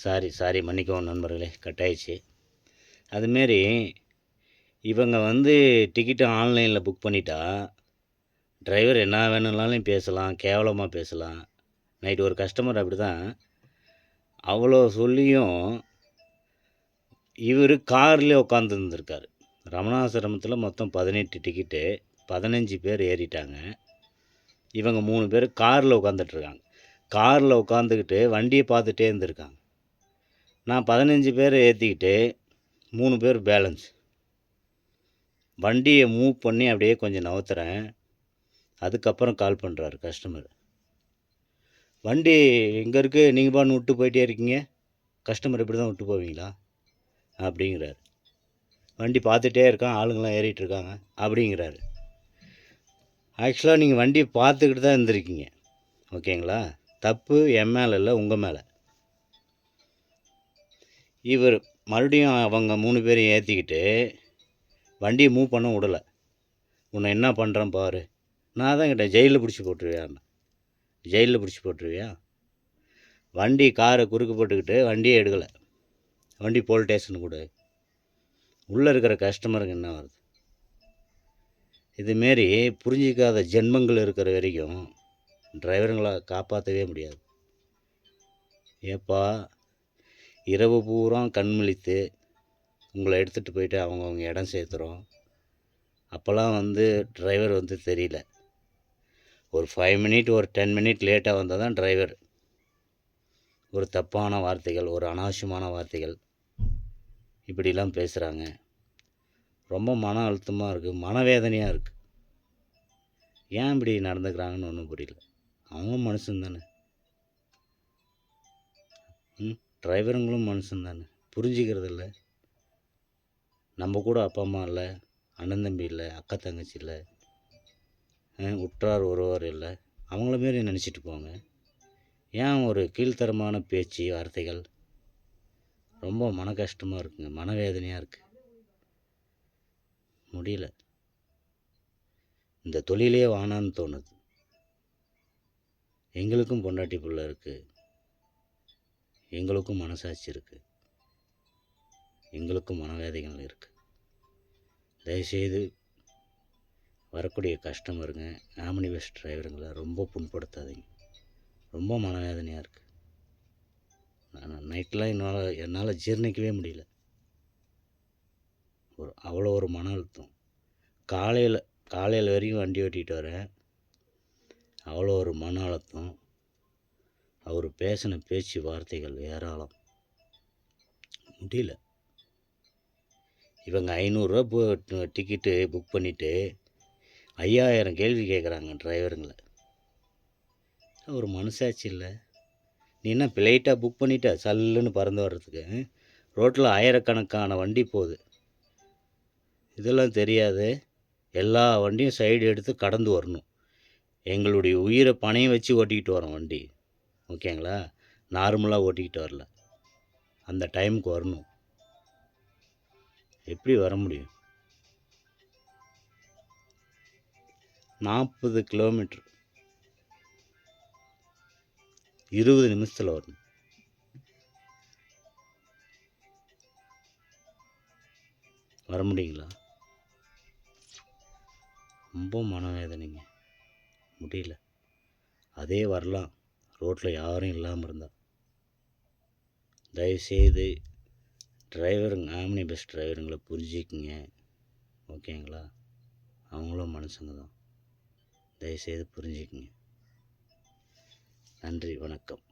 Sorry மன்னிக்கவும் நண்பர்களே, cut ஆயிடுச்சு. அதுமாரி இவங்க வந்து டிக்கெட்டு ஆன்லைனில் புக் பண்ணிட்டா, டிரைவர் என்ன வேணும்னாலும் பேசலாம், கேவலமாக பேசலாம். நைட்டு ஒரு கஸ்டமர் அப்படி தான், அவ்வளோ சொல்லியும் இவர் கார்லேயே உட்காந்துருந்துருக்காரு. ரமணாசிரமத்தில் மொத்தம் 18 டிக்கெட்டு, 15 பேர் ஏறிட்டாங்க. இவங்க 3 பேர் காரில் உட்காந்துட்ருக்காங்க. காரில் உட்காந்துக்கிட்டு வண்டியை பார்த்துட்டே இருந்திருக்காங்க. நான் 15 பேரை ஏற்றிக்கிட்டு 3 பேர் பேலன்ஸ். வண்டியை மூவ் பண்ணி அப்படியே கொஞ்சம் நவுத்துறேன். அதுக்கப்புறம் கால் பண்ணுறாரு கஸ்டமர். வண்டி எங்கே இருக்குது, நீங்கள் பான்னு விட்டு போயிட்டே இருக்கீங்க, கஸ்டமர் இப்படி தான் விட்டு போவீங்களா அப்படிங்கிறாரு. வண்டி பார்த்துட்டே இருக்கான், ஆளுங்களாம் ஏறிட்டுருக்காங்க அப்படிங்கிறாரு. ஆக்சுவலாக நீங்கள் வண்டியை பார்த்துக்கிட்டு தான் இருந்திருக்கீங்க, ஓகேங்களா? தப்பு என் மேலே இல்லை, உங்கள் மேலே. இவர் மறுபடியும் அவங்க 3 பேரையும் ஏற்றிக்கிட்டு வண்டியை மூவ் பண்ண விடலை. உன்னை என்ன பண்ணுறேன் பாரு. நான் தான் கேட்டேன், ஜெயிலில் பிடிச்சி போட்டுருவியான்னு. ஜெயிலில் பிடிச்சி போட்டுருவியா? வண்டி காரை குறுக்கு போட்டுக்கிட்டு வண்டியே எடுக்கலை. வண்டி போலீஸ் ஸ்டேஷன் கூட உள்ளே இருக்கிற கஸ்டமருக்கு என்ன வருது? இதுமாரி புரிஞ்சிக்காத ஜென்மங்கள் இருக்கிற வரைக்கும் டிரைவருங்களை காப்பாற்றவே முடியாது. ஏப்பா, இரவு பூரா கண் முழித்து உங்களை எடுத்துகிட்டு போயிட்டு அவங்கவுங்க இடம் சேர்த்துறோம். அப்போல்லாம் வந்து டிரைவர் வந்து தெரியல. ஒரு 5 மினிட் ஒரு 10 மினிட் லேட்டாக வந்தால் தான் டிரைவர். ஒரு தப்பான வார்த்தைகள், ஒரு அனாவசியமான வார்த்தைகள் இப்படிலாம் பேசுகிறாங்க. ரொம்ப மன அழுத்தமாக இருக்குது, மனவேதனையாக இருக்குது. ஏன் இப்படி நடந்துக்கிறாங்கன்னு ஒன்றும் புரியல. அவங்க மனுஷன் தானே, டிரைவருங்களும் மனுஷன் தானே, புரிஞ்சிக்கிறது இல்லை. நம்ம கூட அப்பா அம்மா இல்லை, அண்ணன் தம்பி இல்லை, அக்கா தங்கச்சி இல்லை, உற்றார் உறவார் இல்லை, அவங்கள மாரி நினச்சிட்டு போங்க. ஏன் ஒரு கீழ்த்தரமான பேச்சு வார்த்தைகள்? ரொம்ப மன கஷ்டமாக இருக்குங்க, மனவேதனையாக இருக்குது. முடியல. இந்த தொழிலே வானான்னு தோணுது. எங்களுக்கும் பொண்டாட்டி பிள்ளை இருக்குது, எங்களுக்கும் மனசாட்சி இருக்குது, எங்களுக்கும் மனவேதனைகள் இருக்குது. தயவுசெய்து வரக்கூடிய கஸ்டமருங்க, ஆம்னி பஸ் டிரைவருங்களை ரொம்ப புண்படுத்தாதீங்க. ரொம்ப மனவேதனையாக இருக்குது. நான் நைட்டெலாம் என்னால் ஜீர்ணிக்கவே முடியல. அவ்வளோ ஒரு மன அழுத்தம். காலையில் வரைக்கும் வண்டி ஓட்டிகிட்டு வரேன், அவ்வளோ ஒரு மன அழுத்தம். அவர் பேசின பேச்சு வார்த்தைகள் ஏராளம். முடியல. இவங்க 500 டிக்கெட்டு புக் பண்ணிவிட்டு 5000 கேள்வி கேட்குறாங்க டிரைவருங்களை. ஒரு மனசாட்சி இல்லை. நீ என்ன ஃப்ளைட்டாக புக் பண்ணிட்ட சல்லுன்னு பறந்து வர்றதுக்கு? ரோட்டில் ஆயிரக்கணக்கான வண்டி போகுது, இதெல்லாம் தெரியாது. எல்லா வண்டியும் சைடு எடுத்து கடந்து வரணும். எங்களுடைய உயிரை பணையம் வச்சு ஓட்டிக்கிட்டு வரோம் வண்டி, ஓகேங்களா? நார்மலாக ஓட்டிக்கிட்டு வரல. அந்த டைமுக்கு வரணும். எப்படி வர முடியும்? 40 கிலோமீட்ரு 20 நிமிஷத்தில் வரணும். வர முடியுங்களா? ரொம்ப மனவேதனைங்க, முடியல. அதே வரலாம் ரோட்டில் யாரும் இல்லாமல் இருந்தால். தயவுசெய்து டிரைவருங்க, ஆம்னி பஸ் டிரைவருங்களை புரிஞ்சிக்குங்க, ஓகேங்களா? அவங்களும் மனுஷங்க தான், தயவுசெய்து புரிஞ்சிக்குங்க. நன்றி, வணக்கம்.